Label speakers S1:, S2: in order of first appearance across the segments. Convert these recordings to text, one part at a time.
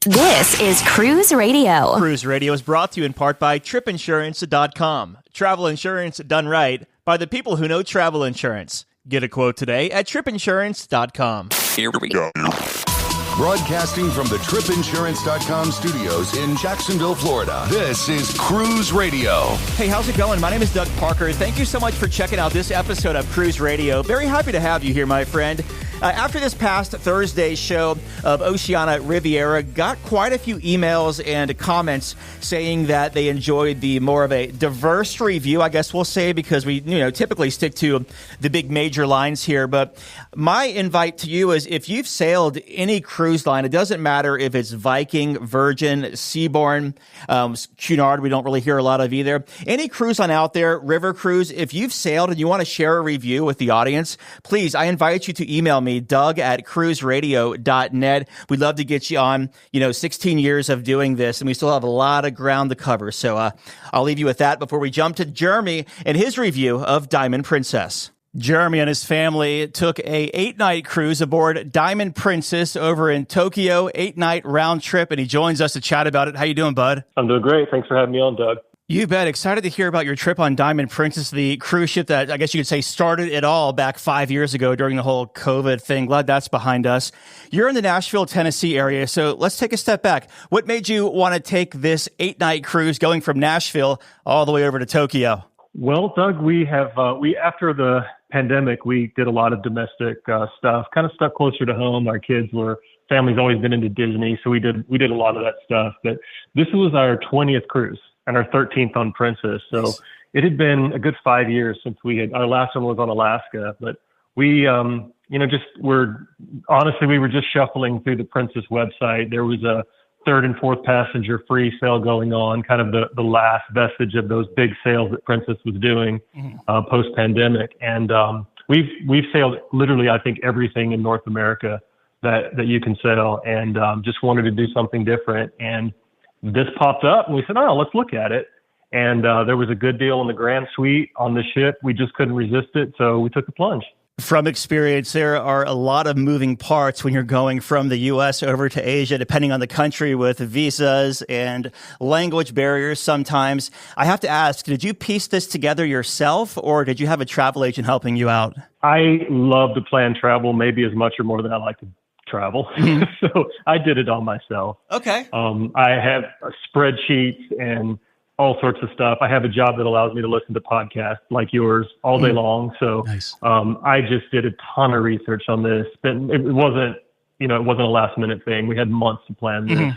S1: This is Cruise Radio.
S2: Cruise Radio is brought to you in part by tripinsurance.com. Travel insurance done right by the people who know travel insurance. Get a quote today at tripinsurance.com.
S3: Here we go.
S4: Broadcasting from the tripinsurance.com studios in Jacksonville, Florida. This is Cruise Radio.
S2: Hey, how's it going? My name is Doug Parker. Thank you so much for checking out this episode of Cruise Radio. Very happy to have you here, my friend. After this past Thursday's show of Oceania Riviera, got quite a few emails and comments saying that they enjoyed the more of a diverse review, I guess we'll say, because we typically stick to the big major lines here. But my invite to you is if you've sailed any cruise line, it doesn't matter if it's Viking, Virgin, Seabourn, Cunard, we don't really hear a lot of either. Any cruise line out there, river cruise, if you've sailed and you want to share a review with the audience, please, I invite you to email me, Doug@cruiseradio.net. We'd love to get you on, 16 years of doing this, and we still have a lot of ground to cover. So I'll leave you with that before we jump to Jeremy and his review of Diamond Princess. Jeremy and his family took a 8-night cruise aboard Diamond Princess over in Tokyo, 8-night round trip, and he joins us to chat about it. How you doing, bud?
S5: I'm doing great. Thanks for having me on, Doug.
S2: You bet. Excited to hear about your trip on Diamond Princess, the cruise ship that I guess you could say started it all back 5 years ago during the whole COVID thing. Glad that's behind us. You're in the Nashville, Tennessee area, so let's take a step back. What made you want to take this 8-night cruise going from Nashville all the way over to Tokyo?
S5: Well, Doug, we after the pandemic, we did a lot of domestic stuff, kind of stuck closer to home. Our family's always been into Disney, so we did a lot of that stuff. But this was our 20th cruise and our 13th on Princess. So nice. It had been a good 5 years since our last one was on Alaska, but we, we were just shuffling through the Princess website. There was a third and fourth passenger free sale going on, kind of the last vestige of those big sales that Princess was doing post pandemic. And we've sailed literally, I think, everything in North America that you can sail, and just wanted to do something different. And this popped up, and we said, "Oh, let's look at it." And there was a good deal on the Grand Suite on the ship. We just couldn't resist it, so we took the plunge.
S2: From experience, there are a lot of moving parts when you're going from the U.S. over to Asia, depending on the country, with visas and language barriers sometimes. I have to ask, did you piece this together yourself, or did you have a travel agent helping you out?
S5: I love to plan travel, maybe as much or more than I like to travel. So I did it all myself.
S2: Okay.
S5: I have spreadsheets and all sorts of stuff. I have a job that allows me to listen to podcasts like yours all day long. So
S2: nice.
S5: I just did a ton of research on this. It wasn't a last minute thing. We had months to plan this.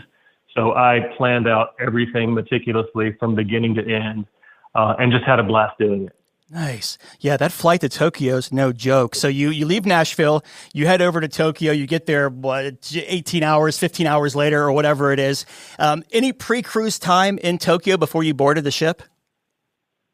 S5: So I planned out everything meticulously from beginning to end, and just had a blast doing it.
S2: Nice. Yeah, that flight to Tokyo is no joke. So you leave Nashville, you head over to Tokyo, you get there, 18 hours, 15 hours later, or whatever it is. Any pre-cruise time in Tokyo before you boarded the ship?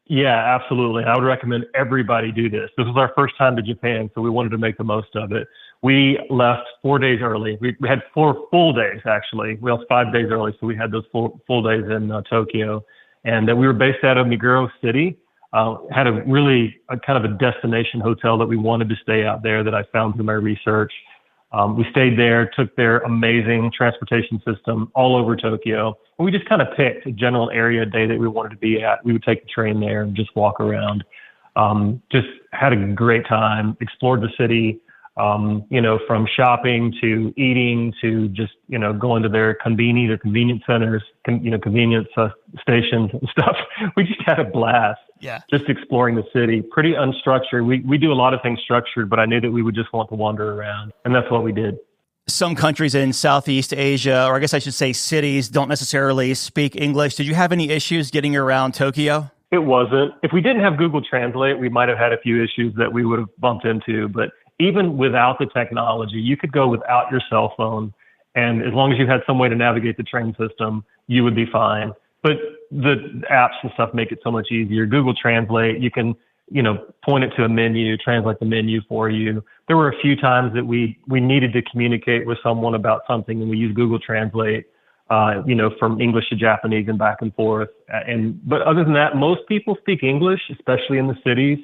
S5: Yeah, absolutely. I would recommend everybody do this. This was our first time to Japan, so we wanted to make the most of it. We left 4 days early. We had 4 full days, actually. We left 5 days early, so we had those full days in Tokyo. And we were based out of Meguro City. Had a kind of a destination hotel that we wanted to stay out there that I found through my research. We stayed there, took their amazing transportation system all over Tokyo. And we just kind of picked a general area a day that we wanted to be at. We would take the train there and just walk around. Just had a great time, explored the city, from shopping to eating to just, going to their konbini, their convenience centers, convenience stations and stuff. We just had a blast.
S2: Yeah.
S5: Just exploring the city, pretty unstructured. We do a lot of things structured, but I knew that we would just want to wander around, and that's what we did.
S2: Some countries in Southeast Asia, or I guess I should say cities, don't necessarily speak English. Did you have any issues getting around Tokyo?
S5: It wasn't. If we didn't have Google Translate, we might have had a few issues that we would have bumped into, but even without the technology, you could go without your cell phone, and as long as you had some way to navigate the train system, you would be fine. But the apps and stuff make it so much easier. Google Translate, you can, point it to a menu, translate the menu for you. There were a few times that we needed to communicate with someone about something, and we used Google Translate, from English to Japanese and back and forth. But other than that, most people speak English, especially in the cities.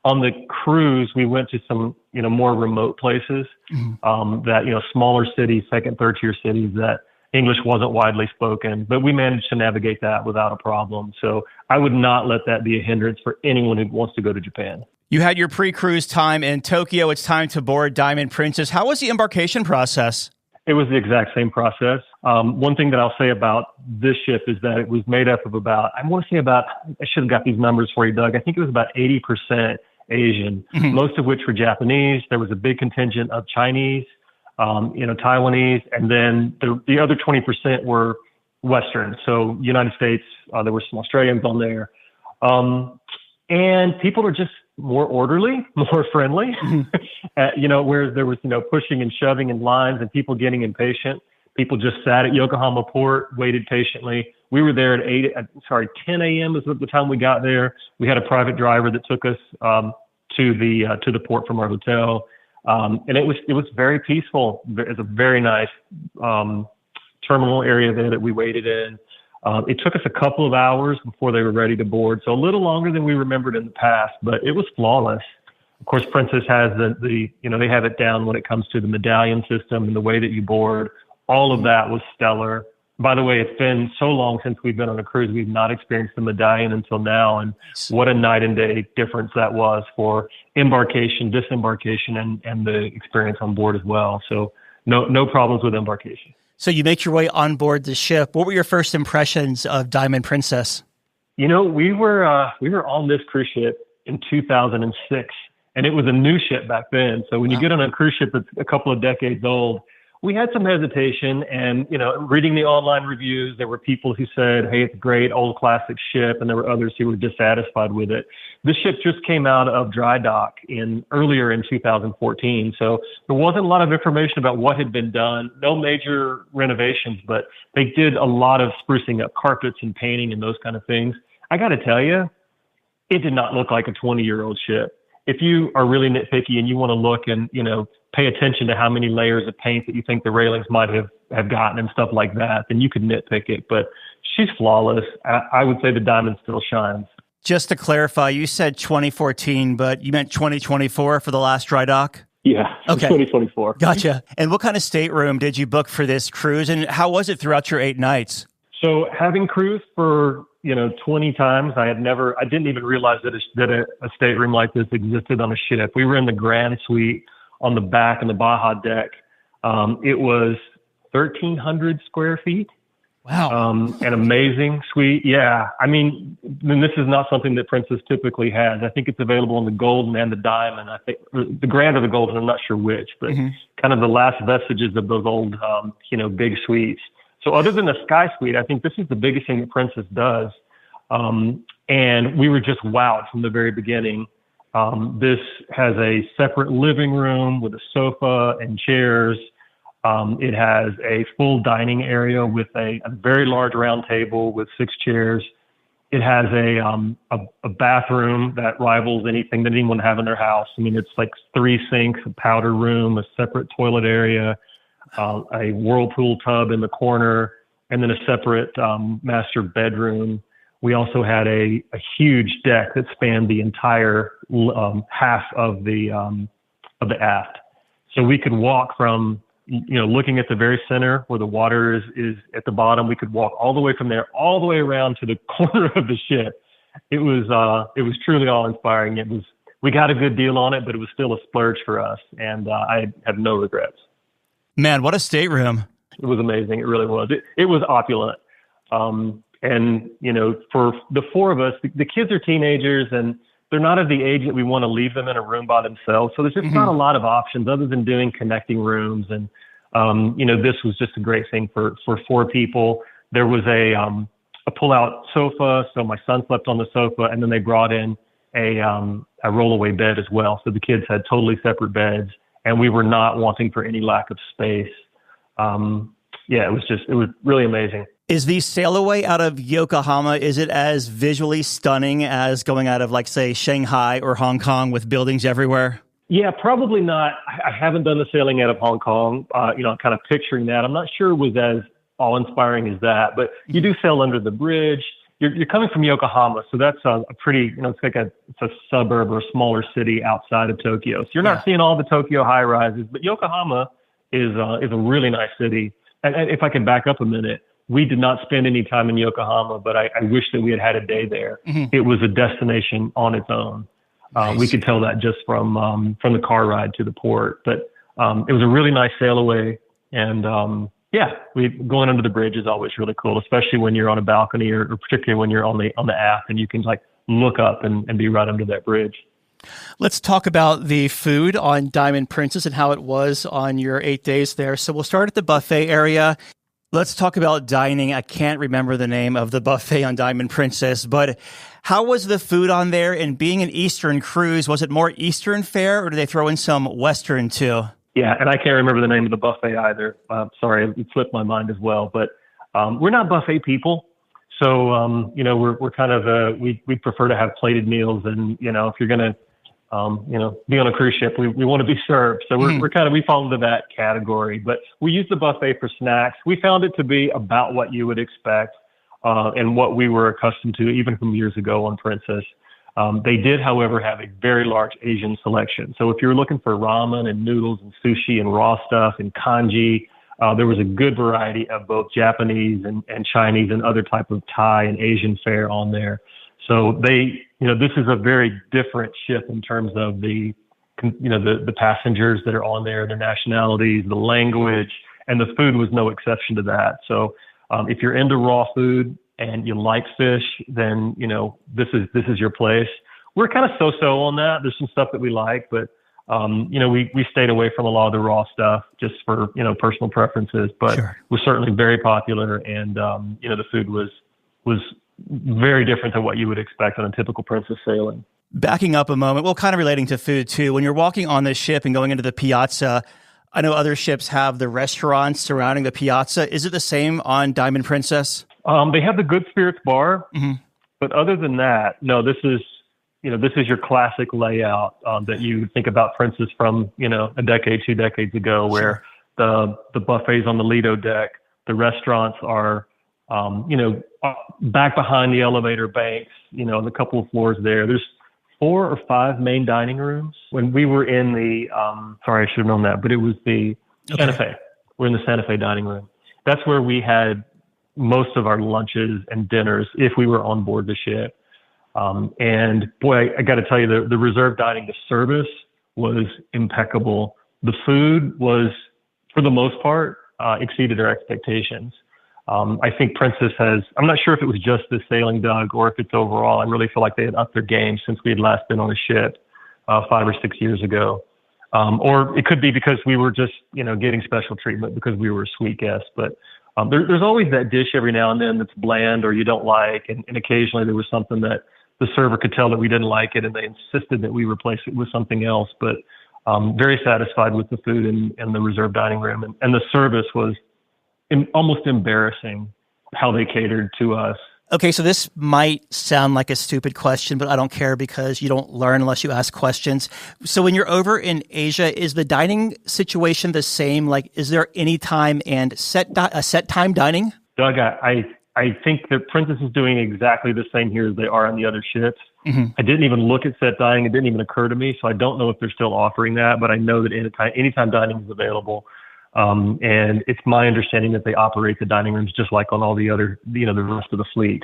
S5: On the cruise, we went to some, more remote places, that, smaller cities, second, third tier cities that English wasn't widely spoken, but we managed to navigate that without a problem. So I would not let that be a hindrance for anyone who wants to go to Japan.
S2: You had your pre-cruise time in Tokyo. It's time to board Diamond Princess. How was the embarkation process?
S5: It was the exact same process. One thing that I'll say about this ship is that it was made up of I should have got these numbers for you, Doug. I think it was about 80% Asian, most of which were Japanese. There was a big contingent of Chinese, Taiwanese, and then the other 20% were Western. So United States, there were some Australians on there. And people are just more orderly, more friendly, whereas there was, pushing and shoving in lines and people getting impatient. People just sat at Yokohama Port, waited patiently. We were there at 10 a.m. was the time we got there. We had a private driver that took us to the port from our hotel. And it was very peaceful. It's a very nice terminal area there that we waited in. It took us a couple of hours before they were ready to board, so a little longer than we remembered in the past, but it was flawless. Of course, Princess has they have it down when it comes to the medallion system and the way that you board. All of that was stellar. By the way, it's been so long since we've been on a cruise, we've not experienced the medallion until now, and what a night and day difference that was for embarkation, disembarkation, and the experience on board as well. So no problems with embarkation.
S2: So you make your way on board the ship. What were your first impressions of Diamond Princess?
S5: We were on this cruise ship in 2006, and it was a new ship back then. So when you get on a cruise ship that's a couple of decades old, we had some hesitation. And reading the online reviews, there were people who said, "Hey, it's a great old classic ship," and there were others who were dissatisfied with it. This ship just came out of dry dock earlier in 2014, so there wasn't a lot of information about what had been done. No major renovations, but they did a lot of sprucing up carpets and painting and those kind of things. I got to tell you, it did not look like a 20-year-old ship. If you are really nitpicky and you want to look and pay attention to how many layers of paint that you think the railings might have gotten and stuff like that, then you could nitpick it. But she's flawless. I would say the diamond still shines.
S2: Just to clarify, you said 2014, but you meant 2024 for the last dry dock?
S5: Yeah,
S2: okay.
S5: 2024.
S2: Gotcha. And what kind of stateroom did you book for this cruise, and how was it throughout your 8 nights?
S5: So having cruised for 20 times, I didn't even realize that a stateroom like this existed on a ship. We were in the Grand Suite on the back in the Baja deck. It was 1,300 square feet.
S2: Wow.
S5: An amazing suite. Yeah. I mean, this is not something that Princess typically has. I think it's available in the Golden and the Diamond. I think the Grand or the Golden, I'm not sure which, but kind of the last vestiges of those old, big suites. So other than the Sky Suite, I think this is the biggest thing that Princess does. And we were just wowed from the very beginning. This has a separate living room with a sofa and chairs. It has a full dining area with a very large round table with 6 chairs. It has a bathroom that rivals anything that anyone have in their house. I mean, it's like 3 sinks, a powder room, a separate toilet area, a whirlpool tub in the corner, and then a separate master bedroom. We also had a huge deck that spanned the entire half of the aft. So we could walk from looking at the very center where the water is at the bottom. We could walk all the way from there, all the way around to the corner of the ship. It was truly awe-inspiring. We got a good deal on it, but it was still a splurge for us, and I have no regrets.
S2: Man, what a stateroom!
S5: It was amazing. It really was. It was opulent, and for the 4 of us, the kids are teenagers and they're not of the age that we want to leave them in a room by themselves. So there's just not a lot of options other than doing connecting rooms. And, this was just a great thing for 4 people. There was a pull-out sofa. So my son slept on the sofa, and then they brought in a roll-away bed as well. So the kids had totally separate beds, and we were not wanting for any lack of space. It was really amazing.
S2: Is the sail away out of Yokohama, is it as visually stunning as going out of, like, say, Shanghai or Hong Kong with buildings everywhere?
S5: Yeah, probably not. I haven't done the sailing out of Hong Kong. I'm kind of picturing that. I'm not sure it was as awe-inspiring as that, but you do sail under the bridge. You're coming from Yokohama, so that's a pretty, it's a suburb or a smaller city outside of Tokyo. So you're not seeing all the Tokyo high-rises, but Yokohama is a really nice city. and if I can back up a minute, we did not spend any time in Yokohama, but I wish that we had had a day there. Mm-hmm. It was a destination on its own. Nice. We could tell that just from the car ride to the port. But it was a really nice sail away. And going under the bridge is always really cool, especially when you're on a balcony or particularly when you're on the aft and you can like look up and be right under that bridge.
S2: Let's talk about the food on Diamond Princess and how it was on your 8 days there. So we'll start at the buffet area. Let's talk about dining. I can't remember the name of the buffet on Diamond Princess, but how was the food on there? And being an Eastern cruise, was it more Eastern fare or did they throw in some Western too?
S5: Yeah, and I can't remember the name of the buffet either. Sorry, it slipped my mind as well. But we're not buffet people. So, we're kind of, we prefer to have plated meals. And, if you're going to, be on a cruise ship, we want to be served. So we fall into that category, but we use the buffet for snacks. We found it to be about what you would expect, and what we were accustomed to even from years ago on Princess. They did, however, have a very large Asian selection. So if you're looking for ramen and noodles and sushi and raw stuff and kanji, there was a good variety of both Japanese and Chinese and other type of Thai and Asian fare on there. So this is a very different ship in terms of the passengers that are on there, their nationalities, the language, and the food was no exception to that. So if you're into raw food and you like fish, then this is your place. We're kind of so-so on that. There's some stuff that we like, but we stayed away from a lot of the raw stuff just for personal preferences. But Sure. It was certainly very popular, and the food was very different than what you would expect on a typical Princess sailing.
S2: Backing up a moment, well, kind of relating to food too. When you're walking on the ship and going into the piazza, I know other ships have the restaurants surrounding the piazza. Is it the same on Diamond Princess?
S5: They have the Good Spirits bar, but other than that, no. This is your classic layout that you think about Princess from a decade, 2 decades ago, where the buffets on the Lido deck, the restaurants are back behind the elevator banks, a couple of floors there. There's 4 or 5 main dining rooms. When we were in the, sorry, I should have known that, but it was the Santa Fe. We're in the Santa Fe dining room. That's where we had most of our lunches and dinners if we were on board the ship. And boy, I got to tell you, the reserve dining, the service was impeccable. The food was, for the most part, exceeded our expectations. I think Princess I'm not sure if it was just the sailing, Doug, or if it's overall. I really feel like they had upped their game since we had last been on a ship 5 or 6 years ago. Or it could be because we were just, getting special treatment because we were a sweet guest. But there's always that dish every now and then that's bland or you don't like. And occasionally there was something that the server could tell that we didn't like it and they insisted that we replace it with something else. But very satisfied with the food in the reserve dining room. And the service was almost embarrassing how they catered to us.
S2: Okay, so this might sound like a stupid question, but I don't care because you don't learn unless you ask questions. So when you're over in Asia, is the dining situation the same? Like, is there any time and set time dining?
S5: Doug, I think that Princess is doing exactly the same here as they are on the other ships. I didn't even look at set dining. It didn't even occur to me. So I don't know if they're still offering that, but I know that anytime dining is available. And it's my understanding that they operate the dining rooms just like on all the other, the rest of the fleet.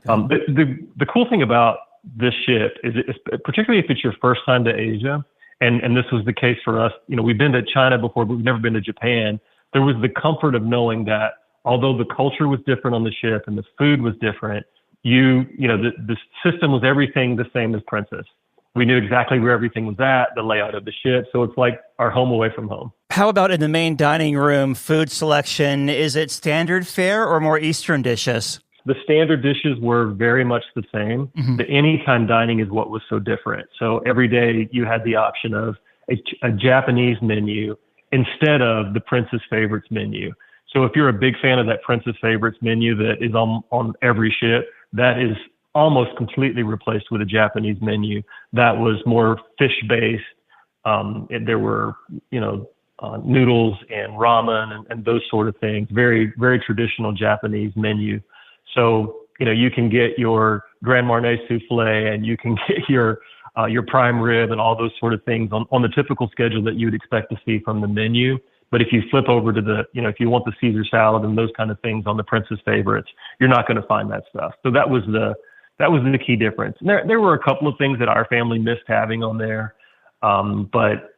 S5: Okay. The cool thing about this ship is, particularly if it's your first time to Asia, and this was the case for us, we've been to China before, but we've never been to Japan. There was the comfort of knowing that although the culture was different on the ship and the food was different, the system was everything the same as Princess. We knew exactly where everything was at, the layout of the ship. So it's like our home away from home.
S2: How about in the main dining room, food selection? Is it standard fare or more Eastern dishes?
S5: The standard dishes were very much the same. The anytime dining is what was so different. So every day you had the option of a Japanese menu instead of the Princess Favorites menu. So if you're a big fan of that Princess Favorites menu that is on every ship, that is almost completely replaced with a Japanese menu that was more fish-based. There were, noodles and ramen and those sort of things. Very, very traditional Japanese menu. So, you can get your Grand Marnier souffle and you can get your prime rib and all those sort of things on the typical schedule that you would expect to see from the menu. But if you flip over to if you want the Caesar salad and those kind of things on the Princess Favorites, you're not going to find that stuff. So that was the key difference. And there were a couple of things that our family missed having on there. But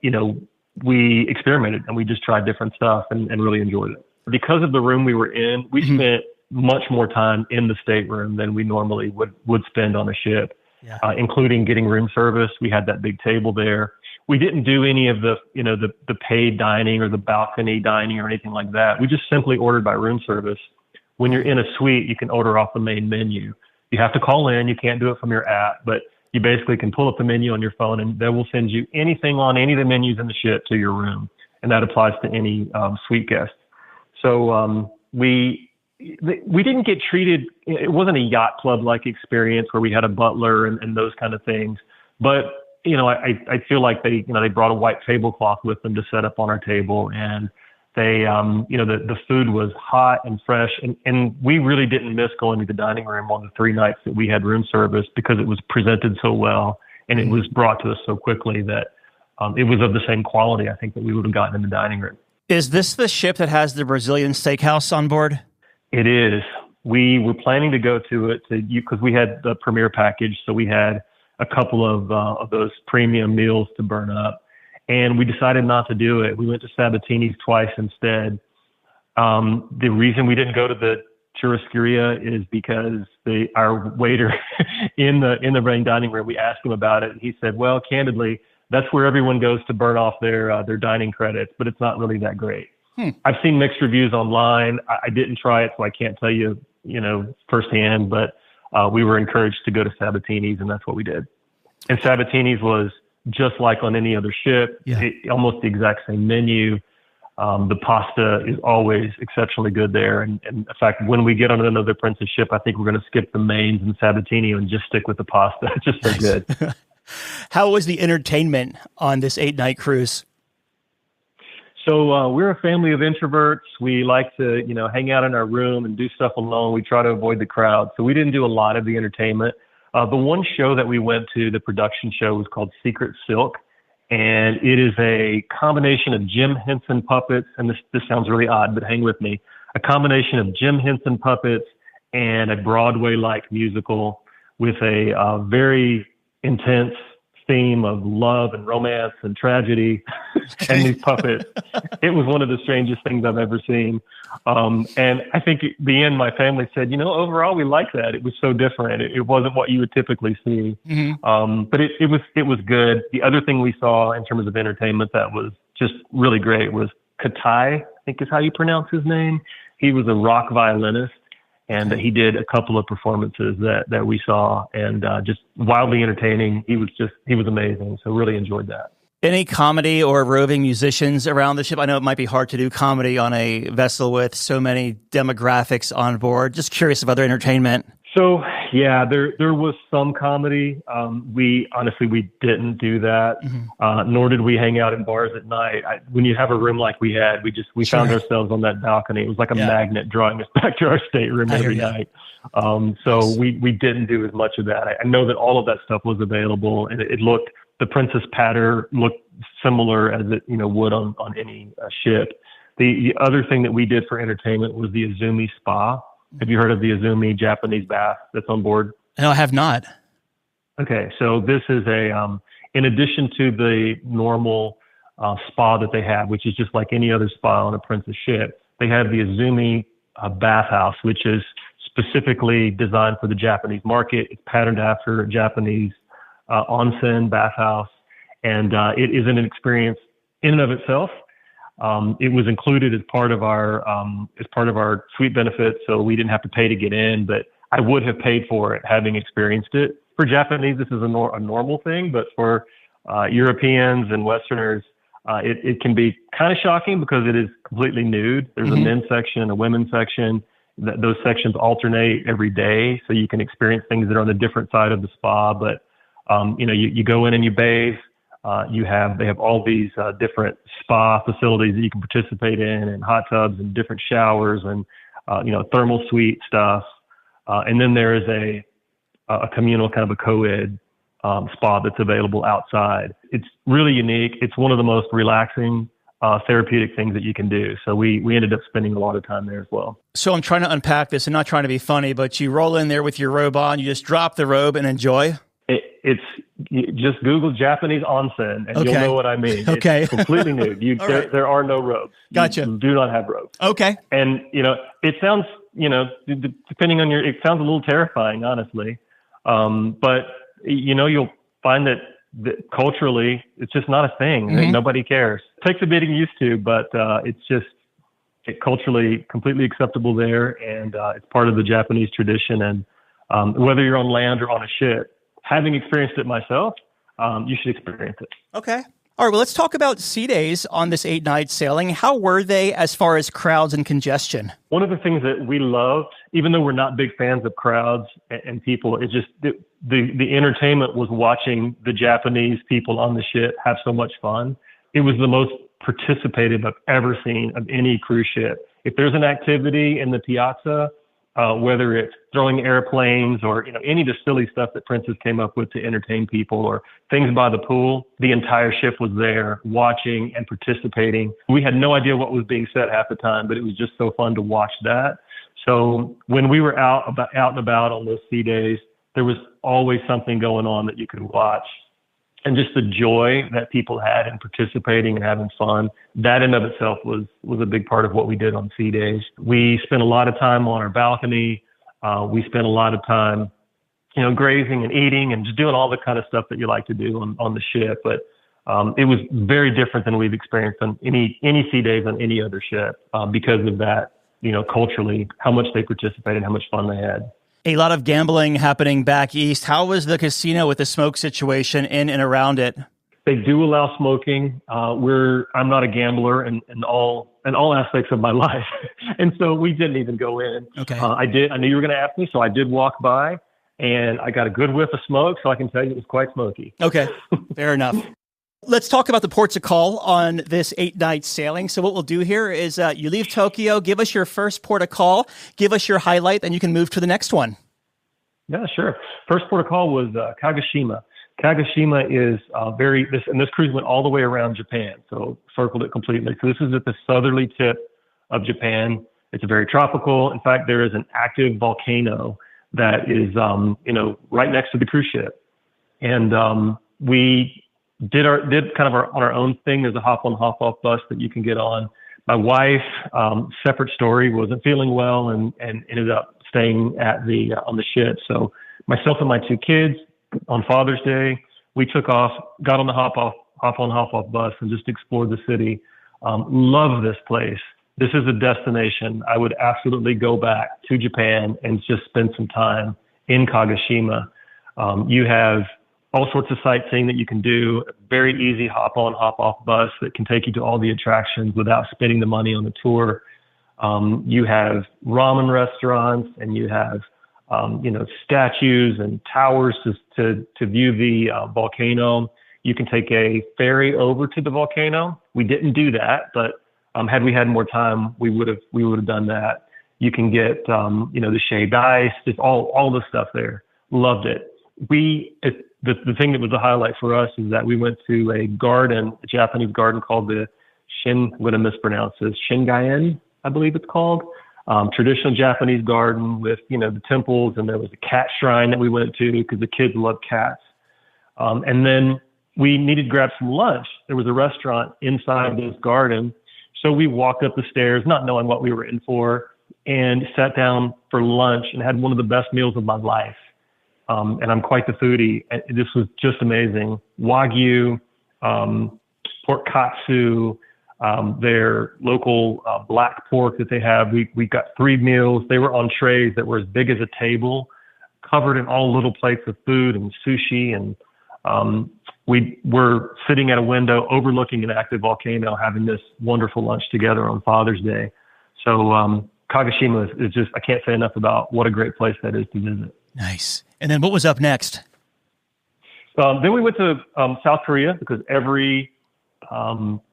S5: we experimented and we just tried different stuff and really enjoyed it. Because of the room we were in, we spent much more time in the stateroom than we normally would spend on a ship, including getting room service. We had that big table there. We didn't do any of the paid dining or the balcony dining or anything like that. We just simply ordered by room service. When you're in a suite, you can order off the main menu. You have to call in. You can't do it from your app, but you basically can pull up the menu on your phone and they will send you anything on any of the menus in the ship to your room. And that applies to any suite guest. So we didn't get treated. It wasn't a yacht club-like experience where we had a butler and those kind of things. But, I feel like they brought a white tablecloth with them to set up on our table. And they, the food was hot and fresh. And we really didn't miss going to the dining room on the 3 nights that we had room service because it was presented so well and it was brought to us so quickly that it was of the same quality, I think, that we would have gotten in the dining room.
S2: Is this the ship that has the Brazilian steakhouse on board?
S5: It is. We were planning to go to it because we had the premier package. So we had a couple of those premium meals to burn up. And we decided not to do it. We went to Sabatini's twice instead. The reason we didn't go to the Churrascaria is because our waiter in the main dining room, we asked him about it. And he said, well, candidly, that's where everyone goes to burn off their dining credits, but it's not really that great. I've seen mixed reviews online. I didn't try it, so I can't tell you, firsthand, but we were encouraged to go to Sabatini's, and that's what we did. And Sabatini's was just like on any other ship, almost the exact same menu. The pasta is always exceptionally good there. And in fact, when we get on another Princess ship, I think we're going to skip the mains and Sabatini and just stick with the pasta. It's just so good.
S2: How was the entertainment on this 8-night cruise?
S5: So we're a family of introverts. We like to, hang out in our room and do stuff alone. We try to avoid the crowd. So we didn't do a lot of the entertainment. The one show that we went to, the production show, was called Secret Silk. And it is a combination of Jim Henson puppets. And this sounds really odd, but hang with me. A combination of Jim Henson puppets and a Broadway-like musical with a very intense theme of love and romance and tragedy and these puppets. It was one of the strangest things I've ever seen. And I think at the end, my family said, overall, we like that. It was so different. It wasn't what you would typically see. But it was good. The other thing we saw in terms of entertainment that was just really great was Katai, I think is how you pronounce his name. He was a rock violinist. And he did a couple of performances that we saw, and just wildly entertaining. He was amazing. So really enjoyed that.
S2: Any comedy or roving musicians around the ship? I know it might be hard to do comedy on a vessel with so many demographics on board. Just curious of other entertainment.
S5: So yeah, there was some comedy. We didn't do that. Nor did we hang out in bars at night. When you have a room like we had, we found ourselves on that balcony. It was like a magnet drawing us back to our stateroom every night. So we didn't do as much of that. I know that all of that stuff was available, and the Princess Patter looked similar as it would on any ship. The other thing that we did for entertainment was the Izumi Spa. Have you heard of the Izumi Japanese bath that's on board?
S2: No, I have not.
S5: Okay, so this is in addition to the normal spa that they have, which is just like any other spa on a Princess ship, they have the Izumi bathhouse, which is specifically designed for the Japanese market. It's patterned after a Japanese onsen bathhouse, and it is an experience in and of itself. It was included as part of our suite benefits, so we didn't have to pay to get in, but I would have paid for it having experienced it. For Japanese, this is a normal thing, but for Europeans and Westerners, it can be kind of shocking because it is completely nude. There's a men's section and a women's section. Those sections alternate every day, so you can experience things that are on the different side of the spa. But you go in and you bathe. They have all these different spa facilities that you can participate in, and hot tubs and different showers and thermal suite stuff. And then there is a communal kind of a co-ed spa that's available outside. It's really unique. It's one of the most relaxing therapeutic things that you can do. So we ended up spending a lot of time there as well.
S2: So I'm trying to unpack this and not trying to be funny, but you roll in there with your robe on, you just drop the robe and enjoy?
S5: You just Google Japanese onsen and you'll know what I mean.
S2: Okay.
S5: It's completely nude. There are no robes.
S2: Gotcha.
S5: You do not have robes.
S2: Okay.
S5: And, it sounds, depending on it sounds a little terrifying, honestly. But, you'll find that culturally, it's just not a thing.
S2: Mm-hmm.
S5: Nobody cares. It takes a bit getting used to, but it's culturally completely acceptable there. And it's part of the Japanese tradition. And whether you're on land or on a ship, having experienced it myself, you should experience it.
S2: Okay. All right. Well, let's talk about sea days on this 8-night sailing. How were they as far as crowds and congestion?
S5: One of the things that we loved, even though we're not big fans of crowds and people, it's just the entertainment was watching the Japanese people on the ship have so much fun. It was the most participative I've ever seen of any cruise ship. If there's an activity in the piazza, whether it's throwing airplanes or any of the silly stuff that Princess came up with to entertain people, or things by the pool, the entire ship was there watching and participating. We had no idea what was being said half the time, but it was just so fun to watch that. So when we were out and about on those sea days, there was always something going on that you could watch. And just the joy that people had in participating and having fun, that in of itself was a big part of what we did on sea days. We spent a lot of time on our balcony. We spent a lot of time, grazing and eating and just doing all the kind of stuff that you like to do on the ship. But it was very different than we've experienced on any sea days on any other ship because of that, culturally, how much they participated, how much fun they had.
S2: A lot of gambling happening back east. How was the casino with the smoke situation in and around it?
S5: They do allow smoking. I'm not a gambler in all aspects of my life, and so we didn't even go in.
S2: Okay.
S5: I knew you were going to ask me, so I did walk by, and I got a good whiff of smoke, so I can tell you it was quite smoky.
S2: Okay, fair enough. Let's talk about the ports of call on this 8-night sailing. So what we'll do here is you leave Tokyo, give us your first port of call, give us your highlight, then you can move to the next one.
S5: Yeah, sure. First port of call was Kagoshima. Kagoshima is this cruise went all the way around Japan, so circled it completely. So this is at the southerly tip of Japan. It's very tropical. In fact, there is an active volcano that is, right next to the cruise ship. And we did kind of on our own thing. There's a hop on, hop off bus that you can get on. My wife, separate story, wasn't feeling well and ended up staying at on the ship. So myself and my 2 kids on Father's Day, we took off, got on the hop on, hop off bus and just explored the city. Love this place. This is a destination. I would absolutely go back to Japan and just spend some time in Kagoshima. You have all sorts of sightseeing that you can do, a very easy hop on, hop off bus that can take you to all the attractions without spending the money on the tour. You have ramen restaurants and you have, statues and towers to view the volcano. You can take a ferry over to the volcano. We didn't do that, but had we had more time, we would have done that. You can get, the shaved ice, just all the stuff there. Loved it. The thing that was a highlight for us is that we went to a Japanese garden called I'm going to mispronounce this, Shingayen, I believe it's called. Traditional Japanese garden with, the temples, and there was a cat shrine that we went to because the kids love cats. And then we needed to grab some lunch. There was a restaurant inside this garden. So we walked up the stairs, not knowing what we were in for, and sat down for lunch and had one of the best meals of my life. And I'm quite the foodie. This was just amazing. Wagyu, pork katsu, their local black pork that they have. We got 3 meals. They were on trays that were as big as a table, covered in all little plates of food and sushi. And we were sitting at a window overlooking an active volcano, having this wonderful lunch together on Father's Day. So Kagoshima is just, I can't say enough about what a great place that is to visit.
S2: Nice. And then what was up next?
S5: Then we went to South Korea because every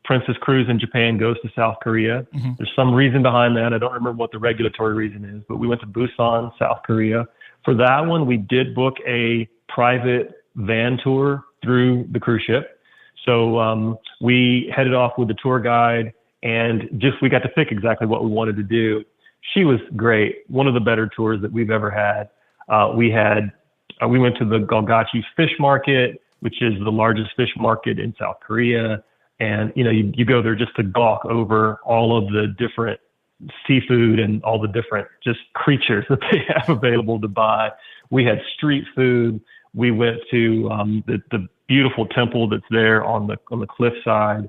S5: Princess cruise in Japan goes to South Korea. Mm-hmm. There's some reason behind that. I don't remember what the regulatory reason is, but we went to Busan, South Korea. For that one, we did book a private van tour through the cruise ship. So We headed off with the tour guide, and we got to pick exactly what we wanted to do. She was great. One of the better tours that we've ever had. We went to the Golgachi Fish Market, which is the largest fish market in South Korea. And, you go there just to gawk over all of the different seafood and all the different just creatures that they have available to buy. We had street food. We went to the beautiful temple that's there on the cliffside.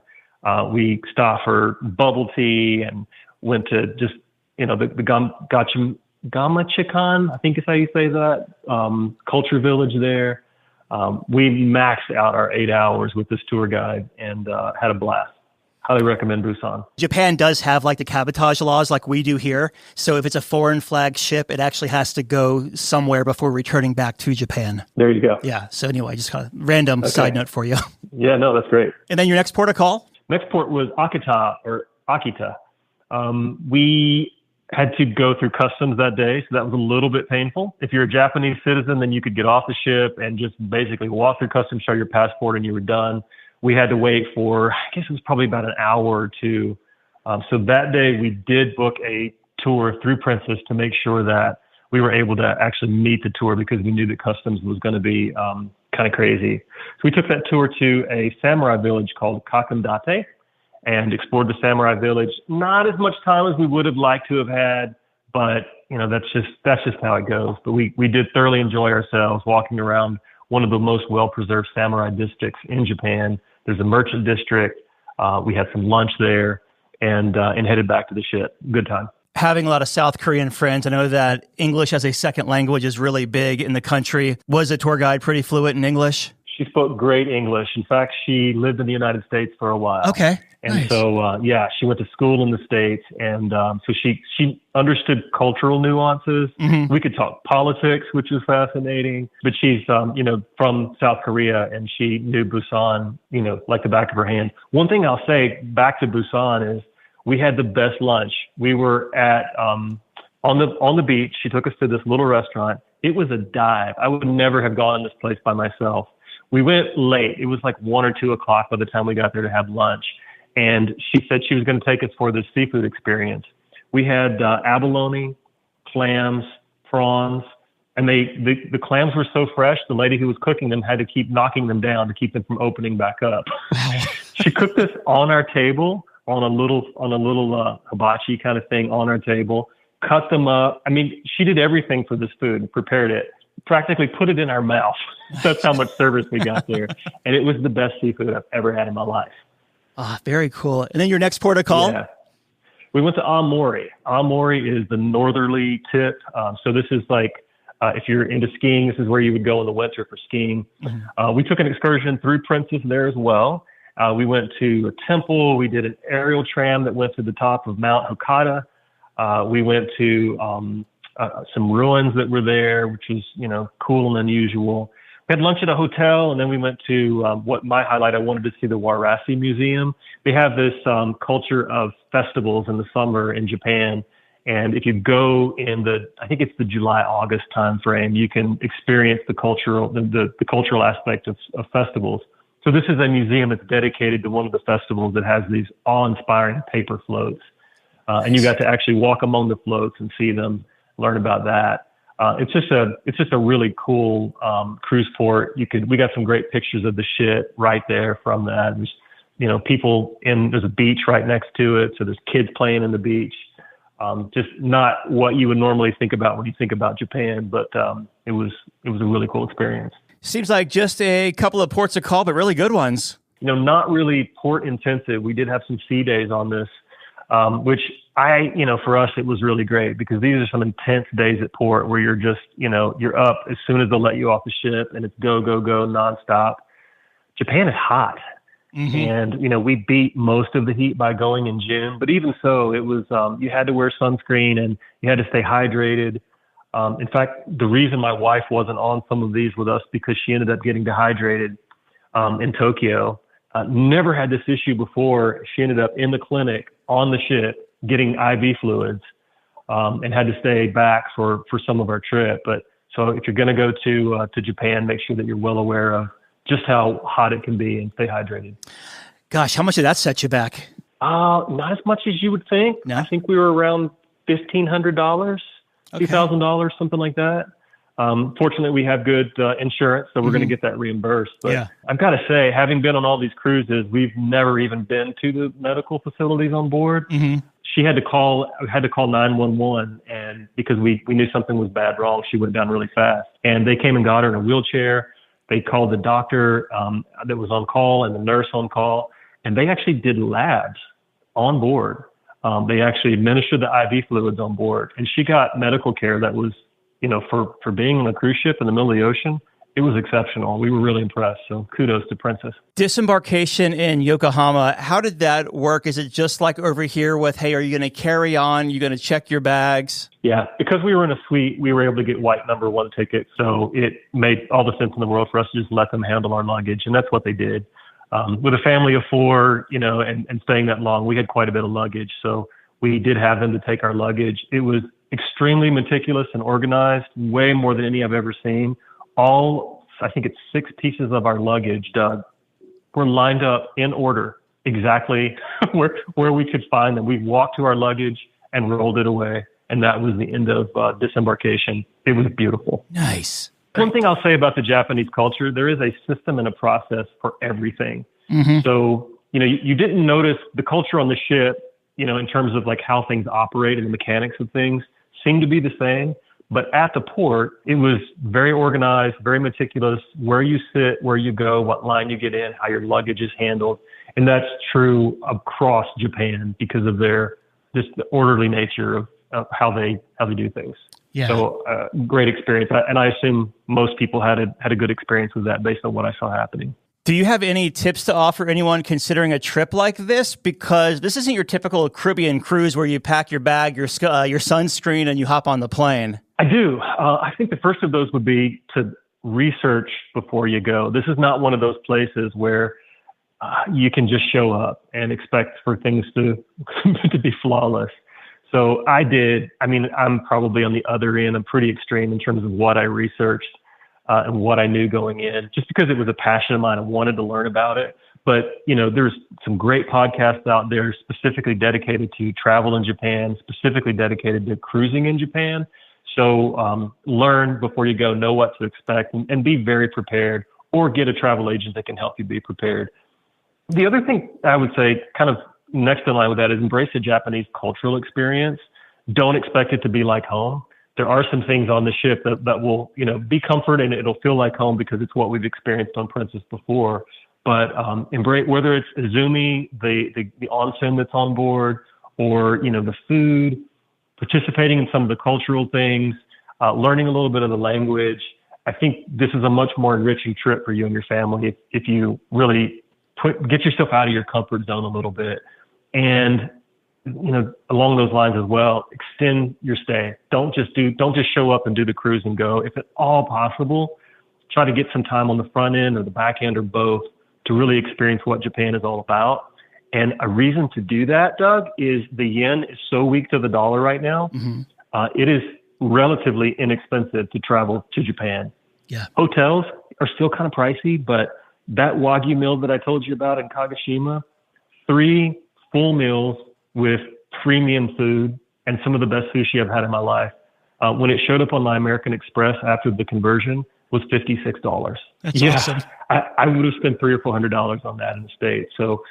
S5: We stopped for bubble tea and went to just, the Gamachikan, I think is how you say that, culture village there. We maxed out our 8 hours with this tour guide and had a blast. Highly recommend Busan.
S2: Japan does have like the cabotage laws like we do here. So if it's a foreign flag ship, it actually has to go somewhere before returning back to Japan.
S5: There you go.
S2: Yeah. So anyway, just kind of random side note for you.
S5: Yeah, no, that's great.
S2: And then your next port of call?
S5: Next port was Akita. We had to go through customs that day, so that was a little bit painful. If you're a Japanese citizen, then you could get off the ship and just basically walk through customs, show your passport, and you were done. We had to wait for, I guess it was probably about an hour or two. So that day we did book a tour through Princess to make sure that we were able to actually meet the tour because we knew that customs was going to be kind of crazy. So we took that tour to a samurai village called Kakendate and explored the samurai village. Not as much time as we would have liked to have had, but that's just how it goes. But we did thoroughly enjoy ourselves walking around one of the most well-preserved samurai districts in Japan. There's a merchant district. We had some lunch there and headed back to the ship. Good time.
S2: Having a lot of South Korean friends, I know that English as a second language is really big in the country. Was the tour guide pretty fluent in English?
S5: She spoke great English. In fact, she lived in the United States for a while.
S2: Okay.
S5: And
S2: nice.
S5: So, she went to school in the States. And so she understood cultural nuances. Mm-hmm. We could talk politics, which was fascinating. But she's, from South Korea, and she knew Busan, like the back of her hand. One thing I'll say back to Busan is we had the best lunch. We were at on the beach. She took us to this little restaurant. It was a dive. I would never have gone to this place by myself. We went late. It was like 1 or 2 o'clock by the time we got there to have lunch. And she said she was going to take us for this seafood experience. We had abalone, clams, prawns, and the clams were so fresh, the lady who was cooking them had to keep knocking them down to keep them from opening back up. She cooked this on our table, on a little hibachi kind of thing on our table, cut them up. I mean, she did everything for this food, prepared it, practically put it in our mouth. That's how much service we got there. And it was the best seafood I've ever had in my life.
S2: Ah, very cool. And then your next port of call?
S5: Yeah. We went to Aomori. Aomori is the northerly tip. So this is like, if you're into skiing, this is where you would go in the winter for skiing. Mm-hmm. We took an excursion through Princess there as well. We went to a temple. We did an aerial tram that went to the top of Mount Hokata. We went to some ruins that were there, which was, cool and unusual. We had lunch at a hotel, and then we went to what my highlight, I wanted to see the Warase Museum. They have this culture of festivals in the summer in Japan. And if you go in I think it's the July-August timeframe, you can experience the cultural aspect of festivals. So this is a museum that's dedicated to one of the festivals that has these awe-inspiring paper floats. And you got to actually walk among the floats and see them, learn about that. It's just a really cool cruise port. We got some great pictures of the ship right there from that. There's, people there's a beach right next to it. So there's kids playing in the beach. Just not what you would normally think about when you think about Japan, but it was a really cool experience.
S2: Seems like just a couple of ports of call, but really good ones.
S5: Not really port intensive. We did have some sea days on this, which for us, it was really great because these are some intense days at port where you're just, you're up as soon as they'll let you off the ship and it's go, go, go nonstop. Japan is hot. Mm-hmm. And, we beat most of the heat by going in June, but even so, it was, you had to wear sunscreen and you had to stay hydrated. In fact, the reason my wife wasn't on some of these with us because she ended up getting dehydrated in Tokyo. Never had this issue before. She ended up in the clinic on the ship getting IV fluids and had to stay back for some of our trip. But so if you're going to go to Japan, make sure that you're well aware of just how hot it can be and stay hydrated.
S2: Gosh, how much did that set you back?
S5: Not as much as you would think.
S2: No?
S5: I think we were around $1,500, $2,000, something like that. Fortunately, we have good insurance, so we're going to get that reimbursed. But I've got to say, having been on all these cruises, we've never even been to the medical facilities on board. She had to call 911, and because we knew something was bad wrong, she went down really fast. And they came and got her in a wheelchair. They called the doctor that was on call and the nurse on call, and they actually did labs on board. They actually administered the IV fluids on board, and she got medical care that was, for being on a cruise ship in the middle of the ocean, it was exceptional. We were really impressed. So kudos to Princess.
S2: Disembarkation in Yokohama, how did that work? Is it just like over here with, hey, are you going to carry on? You're going to check your bags?
S5: Yeah, because we were in a suite, we were able to get white number 1 tickets. So it made all the sense in the world for us to just let them handle our luggage. And that's what they did. With a family of 4, and staying that long, we had quite a bit of luggage. So we did have them to take our luggage. It was extremely meticulous and organized, way more than any I've ever seen. I think it's 6 pieces of our luggage, Doug, were lined up in order exactly where we could find them. We walked to our luggage and rolled it away. And that was the end of disembarkation. It was beautiful.
S2: Nice.
S5: One thing I'll say about the Japanese culture, there is a system and a process for everything. So, you didn't notice the culture on the ship, in terms of like how things operate and the mechanics of things seemed to be the same. But at the port, it was very organized, very meticulous, where you sit, where you go, what line you get in, how your luggage is handled. And that's true across Japan because of just the orderly nature of how they do things.
S2: Yeah.
S5: So great experience. And I assume most people had a good experience with that based on what I saw happening.
S2: Do you have any tips to offer anyone considering a trip like this? Because this isn't your typical Caribbean cruise where you pack your bag, your sunscreen, and you hop on the plane.
S5: I do. I think the first of those would be to research before you go. This is not one of those places where you can just show up and expect for things to be flawless. So I did. I mean, I'm probably on the other end. I'm pretty extreme in terms of what I researched and what I knew going in, just because it was a passion of mine. I wanted to learn about it. But, there's some great podcasts out there specifically dedicated to travel in Japan, specifically dedicated to cruising in Japan. So learn before you go, know what to expect, and be very prepared, or get a travel agent that can help you be prepared. The other thing I would say, kind of next in line with that, is embrace the Japanese cultural experience. Don't expect it to be like home. There are some things on the ship that will, be comfort, and it'll feel like home because it's what we've experienced on Princess before. But embrace, whether it's Izumi, the onsen that's on board, or, the food, participating in some of the cultural things, learning a little bit of the language. I think this is a much more enriching trip for you and your family if you really get yourself out of your comfort zone a little bit. And, along those lines as well, extend your stay. Don't just show up and do the cruise and go. If at all possible, try to get some time on the front end or the back end or both to really experience what Japan is all about. And a reason to do that, Doug, is the yen is so weak to the dollar right now. It is relatively inexpensive to travel to Japan.
S2: Yeah.
S5: Hotels are still kind of pricey, but that Wagyu meal that I told you about in Kagoshima, 3 full meals with premium food and some of the best sushi I've had in my life. When it showed up on my American Express after the conversion, was $56.
S2: That's awesome.
S5: I would have spent $300 or $400 on that in the States. So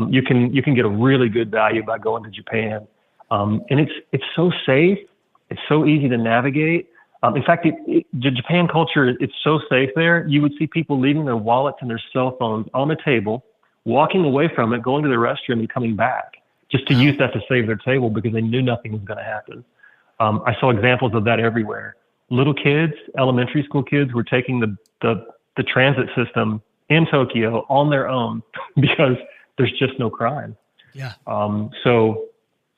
S5: you can get a really good value by going to Japan. And it's so safe. It's so easy to navigate. In fact, the Japan culture, it's so safe there. You would see people leaving their wallets and their cell phones on the table, walking away from it, going to the restroom and coming back just to use that to save their table because they knew nothing was going to happen. I saw examples of that everywhere. Little kids, elementary school kids, were taking the transit system in Tokyo on their own because there's just no crime.
S2: Yeah.
S5: So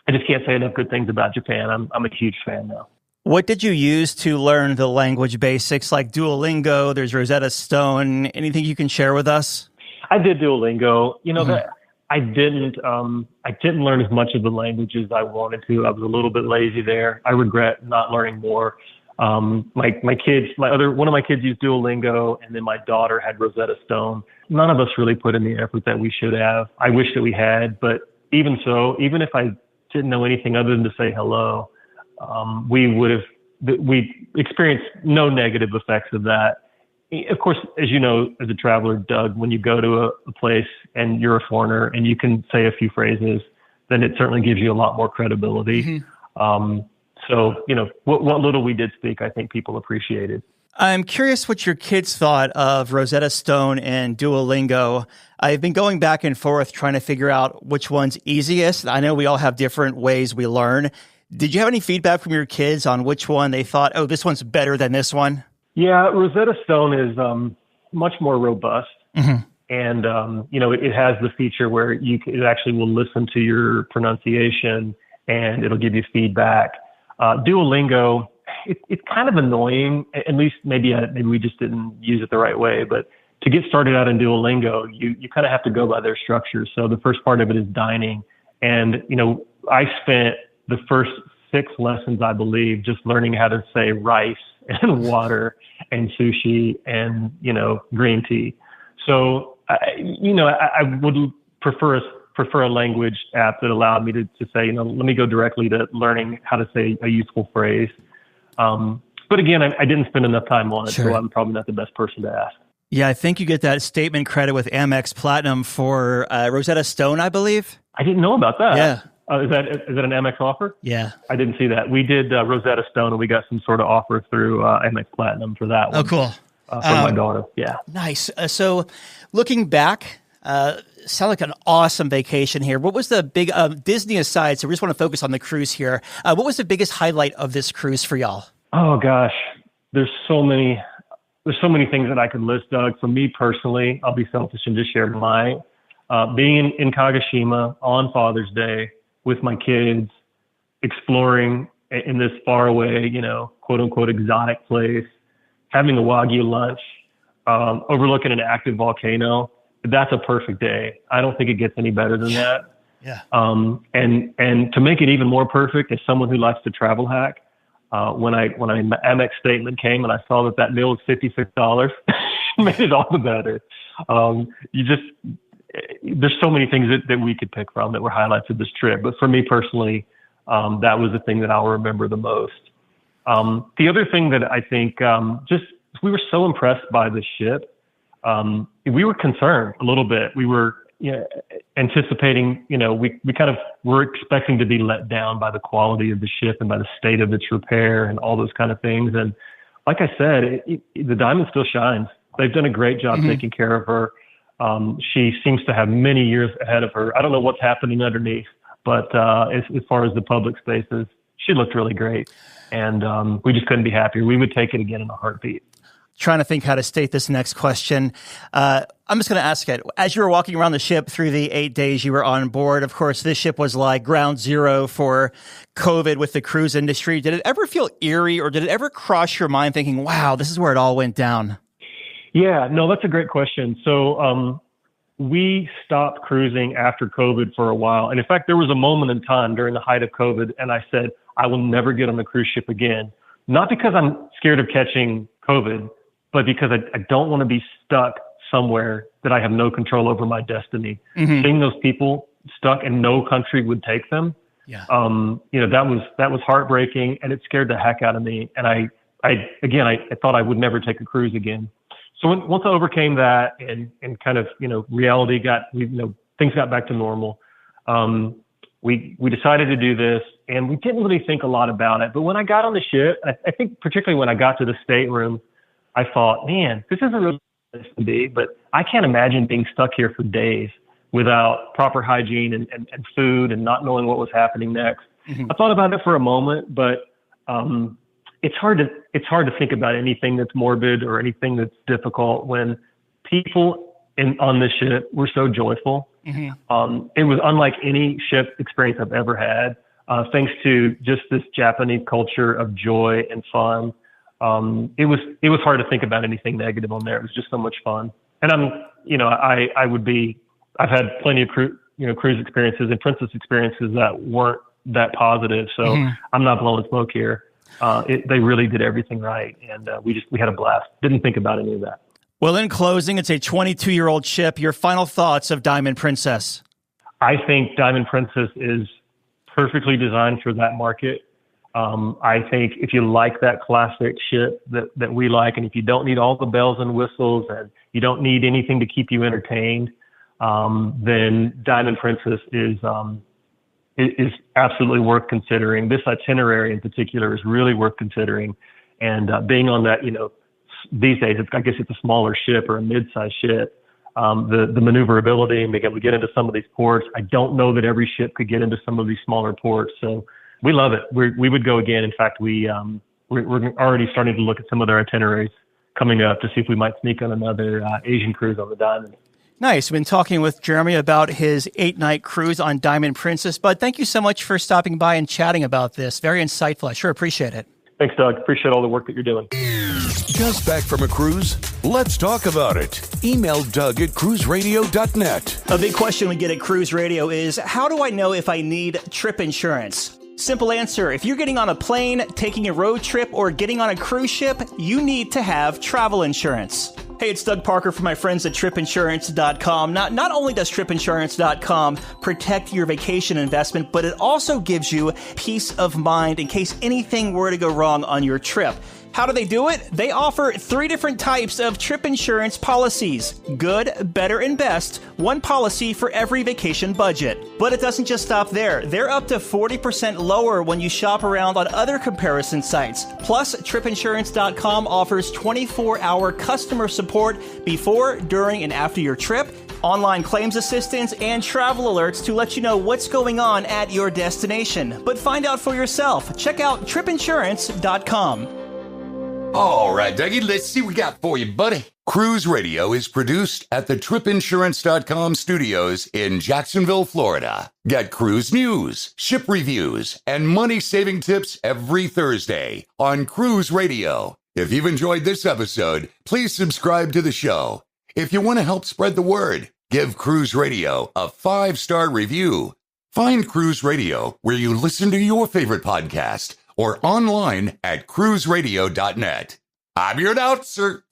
S5: I just can't say enough good things about Japan. I'm a huge fan now.
S2: What did you use to learn the language basics like Duolingo? There's Rosetta Stone. Anything you can share with us?
S5: I did Duolingo. That I didn't learn as much of the language as I wanted to. I was a little bit lazy there. I regret not learning more. My kids, one of my kids used Duolingo, and then my daughter had Rosetta Stone. None of us really put in the effort that we should have. I wish that we had, but even so, even if I didn't know anything other than to say hello, we experienced no negative effects of that. Of course, as you know, as a traveler, Doug, when you go to a place and you're a foreigner and you can say a few phrases, then it certainly gives you a lot more credibility. So, what little we did speak, I think people appreciated.
S2: I'm curious what your kids thought of Rosetta Stone and Duolingo. I've been going back and forth trying to figure out which one's easiest. I know we all have different ways we learn. Did you have any feedback from your kids on which one they thought, oh, this one's better than this one?
S5: Yeah, Rosetta Stone is much more robust. And, it has the feature where it actually will listen to your pronunciation and it'll give you feedback. Duolingo, it's kind of annoying. At least maybe we just didn't use it the right way. But to get started out in Duolingo, you kind of have to go by their structure. So the first part of it is dining. And, I spent the first 6 lessons, I believe, just learning how to say rice and water and sushi and, green tea. So, I would prefer a language app that allowed me to say, let me go directly to learning how to say a useful phrase. But again, I didn't spend enough time on it, so I'm probably not the best person to ask.
S2: Yeah, I think you get that statement credit with Amex Platinum for Rosetta Stone, I believe.
S5: I didn't know about that.
S2: Yeah.
S5: Is that an Amex offer?
S2: Yeah.
S5: I didn't see that. We did Rosetta Stone, and we got some sort of offer through Amex Platinum for that one.
S2: Oh, cool.
S5: For my daughter. Yeah.
S2: Nice. So looking back, sound like an awesome vacation here. What was the big Disney aside? So we just want to focus on the cruise here. What was the biggest highlight of this cruise for y'all?
S5: Oh gosh, there's so many things that I could list, Doug. For me personally, I'll be selfish and just share mine. Being in Kagoshima on Father's Day with my kids, exploring in this far away, quote unquote exotic place, having a Wagyu lunch, overlooking an active volcano. That's a perfect day. I don't think it gets any better than that.
S2: Yeah.
S5: And to make it even more perfect, as someone who likes to travel hack, when my Amex statement came and I saw that meal was $56, made it all the better. There's so many things that we could pick from that were highlights of this trip. But for me personally, that was the thing that I'll remember the most. The other thing that I think, we were so impressed by the ship. We were concerned a little bit. We were anticipating, we kind of were expecting to be let down by the quality of the ship and by the state of its repair and all those kind of things. And like I said, the diamond still shines. They've done a great job taking care of her. She seems to have many years ahead of her. I don't know what's happening underneath, but as far as the public spaces, she looked really great. And we just couldn't be happier. We would take it again in a heartbeat.
S2: Trying to think how to state this next question. I'm just going to ask it. As you were walking around the ship through the 8 days you were on board, of course, this ship was like ground zero for COVID with the cruise industry. Did it ever feel eerie, or did it ever cross your mind thinking, wow, this is where it all went down?
S5: Yeah, no, that's a great question. So we stopped cruising after COVID for a while. And in fact, there was a moment in time during the height of COVID, and I said, I will never get on a cruise ship again. Not because I'm scared of catching COVID, but because I don't want to be stuck somewhere that I have no control over my destiny. Seeing those people stuck and no country would take them, that was heartbreaking, and it scared the heck out of me. And I thought I would never take a cruise again. So once I overcame that and kind of, reality things got back to normal. We decided to do this, and we didn't really think a lot about it. But when I got on the ship, I think particularly when I got to the stateroom, I thought, man, this isn't really place to be, but I can't imagine being stuck here for days without proper hygiene and food and not knowing what was happening next. I thought about it for a moment, but it's hard to think about anything that's morbid or anything that's difficult when people on this ship were so joyful. It was unlike any ship experience I've ever had, thanks to just this Japanese culture of joy and fun. It was hard to think about anything negative on there. It was just so much fun. And I've had plenty of cruise experiences and princess experiences that weren't that positive. So I'm not blowing smoke here. They really did everything right, and we had a blast. Didn't think about any of that.
S2: Well, in closing, it's a 22-year-old ship. Your final thoughts of Diamond Princess?
S5: I think Diamond Princess is perfectly designed for that market. I think if you like that classic ship that we like, and if you don't need all the bells and whistles and you don't need anything to keep you entertained, then Diamond Princess is absolutely worth considering. This itinerary in particular is really worth considering. And being on that, these days, I guess it's a smaller ship or a mid-sized ship. The maneuverability and being able to get into some of these ports. I don't know that every ship could get into some of these smaller ports. So we love it. We would go again. In fact, we're already starting to look at some of their itineraries coming up to see if we might sneak on another Asian cruise on the Diamond.
S2: Nice. We've been talking with Jeremy about his 8-night cruise on Diamond Princess. Bud, thank you so much for stopping by and chatting about this. Very insightful. I sure appreciate it.
S5: Thanks, Doug. Appreciate all the work that you're doing.
S4: Just back from a cruise? Let's talk about it. Email Doug at cruiseradio.net.
S2: A big question we get at Cruise Radio is, how do I know if I need trip insurance? Simple answer. If you're getting on a plane, taking a road trip, or getting on a cruise ship, you need to have travel insurance. Hey, it's Doug Parker from my friends at tripinsurance.com. Not only does tripinsurance.com protect your vacation investment, but it also gives you peace of mind in case anything were to go wrong on your trip. How do they do it? They offer 3 different types of trip insurance policies. Good, better, and best. One policy for every vacation budget. But it doesn't just stop there. They're up to 40% lower when you shop around on other comparison sites. Plus, tripinsurance.com offers 24-hour customer support before, during, and after your trip, online claims assistance, and travel alerts to let you know what's going on at your destination. But find out for yourself. Check out tripinsurance.com.
S4: All right, Dougie, let's see what we got for you, buddy. Cruise Radio is produced at the tripinsurance.com studios in Jacksonville, Florida. Get cruise news, ship reviews, and money-saving tips every Thursday on Cruise Radio. If you've enjoyed this episode, please subscribe to the show. If you want to help spread the word, give Cruise Radio a 5-star review. Find Cruise Radio where you listen to your favorite podcast or online at cruiseradio.net. I'm your announcer,